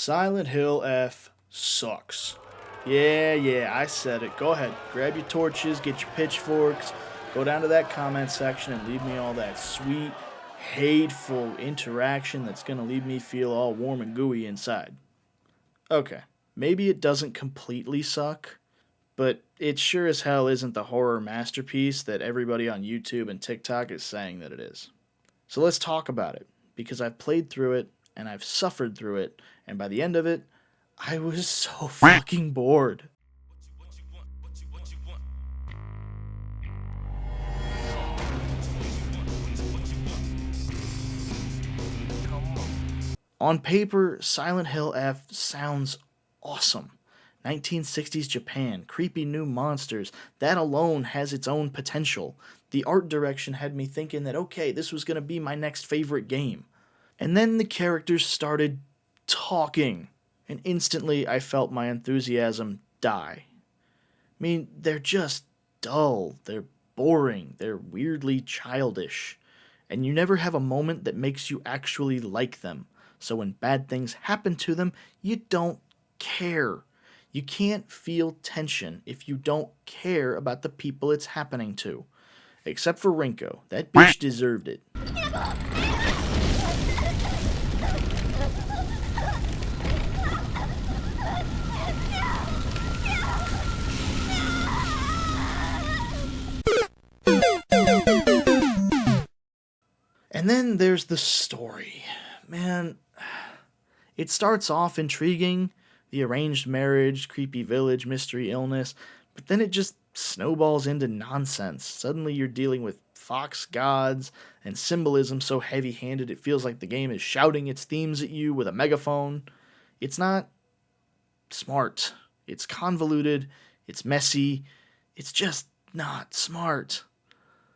Silent Hill F sucks. Yeah, I said it. Go ahead, grab your torches, get your pitchforks, go down to that comment section and leave me all that sweet, hateful interaction that's gonna leave me feel all warm and gooey inside. Okay, maybe it doesn't completely suck, but it sure as hell isn't the horror masterpiece that everybody on YouTube and TikTok is saying that it is. So let's talk about it, because I've played through it, and I've suffered through it, and by the end of it, I was so fucking bored. On paper, Silent Hill F sounds awesome. 1960s Japan, creepy new monsters, that alone has its own potential. The art direction had me thinking that, okay, this was going to be my next favorite game. And then the characters started talking, and instantly I felt my enthusiasm die. I mean, they're just dull, they're boring, they're weirdly childish, and you never have a moment that makes you actually like them. So when bad things happen to them, you don't care. You can't feel tension if you don't care about the people it's happening to. Except for Rinko. That bitch deserved it. And then there's the story. Man, it starts off intriguing, the arranged marriage, creepy village, mystery illness, but then it just snowballs into nonsense. Suddenly you're dealing with fox gods and symbolism so heavy-handed it feels like the game is shouting its themes at you with a megaphone. It's not smart. It's convoluted. It's messy. It's just not smart.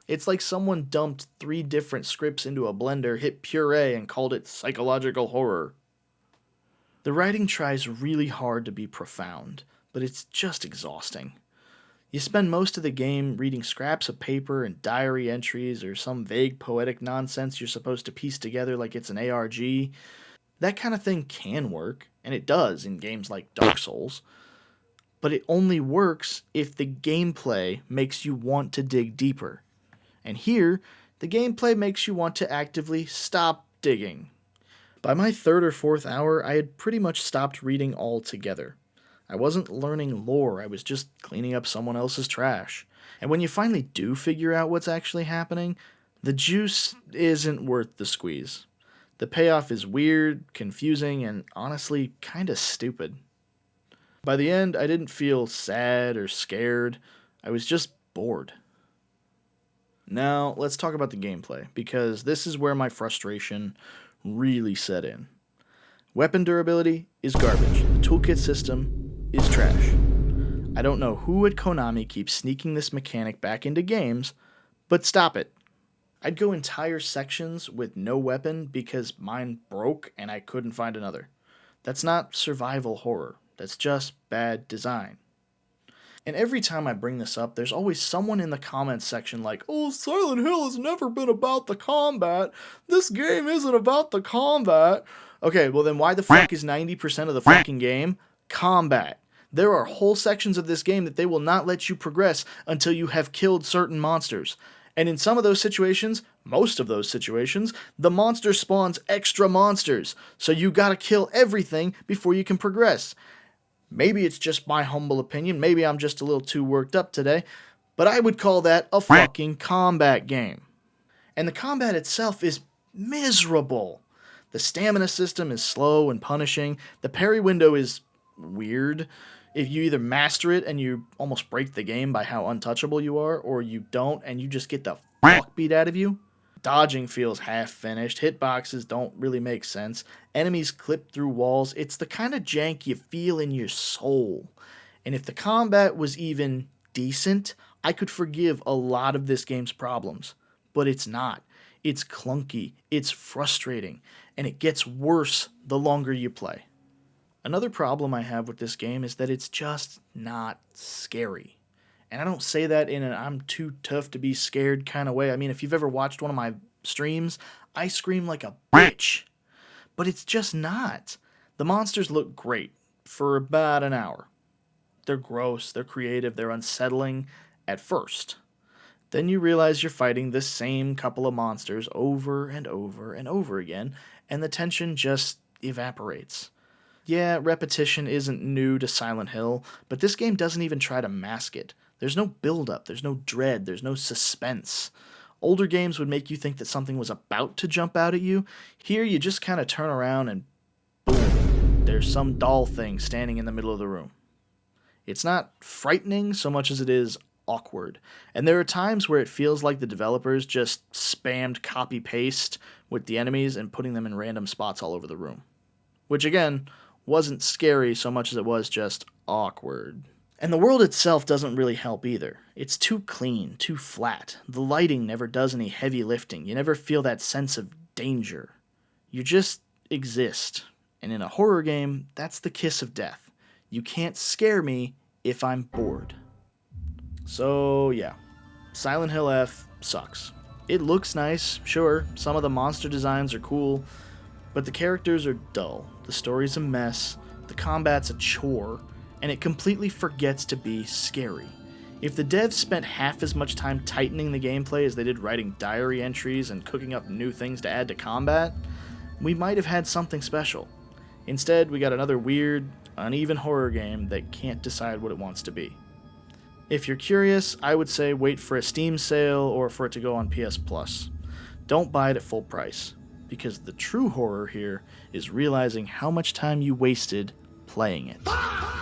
It's like someone dumped 3 different scripts into a blender, hit puree, and called it psychological horror. The writing tries really hard to be profound, but it's just exhausting. You spend most of the game reading scraps of paper and diary entries or some vague poetic nonsense you're supposed to piece together like it's an ARG. That kind of thing can work, and it does in games like Dark Souls, but it only works if the gameplay makes you want to dig deeper. And here, the gameplay makes you want to actively stop digging. By my 3rd or 4th hour, I had pretty much stopped reading altogether. I wasn't learning lore, I was just cleaning up someone else's trash. And when you finally do figure out what's actually happening, the juice isn't worth the squeeze. The payoff is weird, confusing, and honestly kinda stupid. By the end, I didn't feel sad or scared, I was just bored. Now, let's talk about the gameplay, because this is where my frustration really set in. Weapon durability is garbage. The toolkit system is trash. I don't know who at Konami keeps sneaking this mechanic back into games, but stop it. I'd go entire sections with no weapon because mine broke and I couldn't find another. That's not survival horror. That's just bad design. And every time I bring this up, there's always someone in the comments section like, oh, Silent Hill has never been about the combat. This game isn't about the combat. Okay, well then why the fuck is 90% of the fucking game combat? There are whole sections of this game that they will not let you progress until you have killed certain monsters. And in some of those situations, most of those situations, the monster spawns extra monsters. So you gotta kill everything before you can progress. Maybe it's just my humble opinion, maybe I'm just a little too worked up today, but I would call that a fucking combat game. And the combat itself is miserable. The stamina system is slow and punishing, the parry window is weird. If you either master it and you almost break the game by how untouchable you are, or you don't and you just get the fuck beat out of you. Dodging feels half-finished, hitboxes don't really make sense, enemies clip through walls, it's the kind of jank you feel in your soul. And if the combat was even decent, I could forgive a lot of this game's problems. But it's not. It's clunky, it's frustrating, and it gets worse the longer you play. Another problem I have with this game is that it's just not scary. And I don't say that in an I'm too tough to be scared kind of way. I mean, if you've ever watched one of my streams, I scream like a bitch. But it's just not. The monsters look great for about an hour. They're gross, they're creative, they're unsettling at first. Then you realize you're fighting the same couple of monsters over and over and over again, and the tension just evaporates. Yeah, repetition isn't new to Silent Hill, but this game doesn't even try to mask it. There's no build-up, there's no dread, there's no suspense. Older games would make you think that something was about to jump out at you. Here, you just kind of turn around and boom, there's some doll thing standing in the middle of the room. It's not frightening so much as it is awkward. And there are times where it feels like the developers just spammed copy paste with the enemies and putting them in random spots all over the room. Which again, wasn't scary so much as it was just awkward. And the world itself doesn't really help either. It's too clean, too flat. The lighting never does any heavy lifting. You never feel that sense of danger. You just exist. And in a horror game, that's the kiss of death. You can't scare me if I'm bored. So yeah, Silent Hill F sucks. It looks nice, sure, some of the monster designs are cool, but the characters are dull, the story's a mess, the combat's a chore, and it completely forgets to be scary. If the devs spent half as much time tightening the gameplay as they did writing diary entries and cooking up new things to add to combat, we might have had something special. Instead, we got another weird, uneven horror game that can't decide what it wants to be. If you're curious, I would say wait for a Steam sale or for it to go on PS Plus. Don't buy it at full price, because the true horror here is realizing how much time you wasted playing it.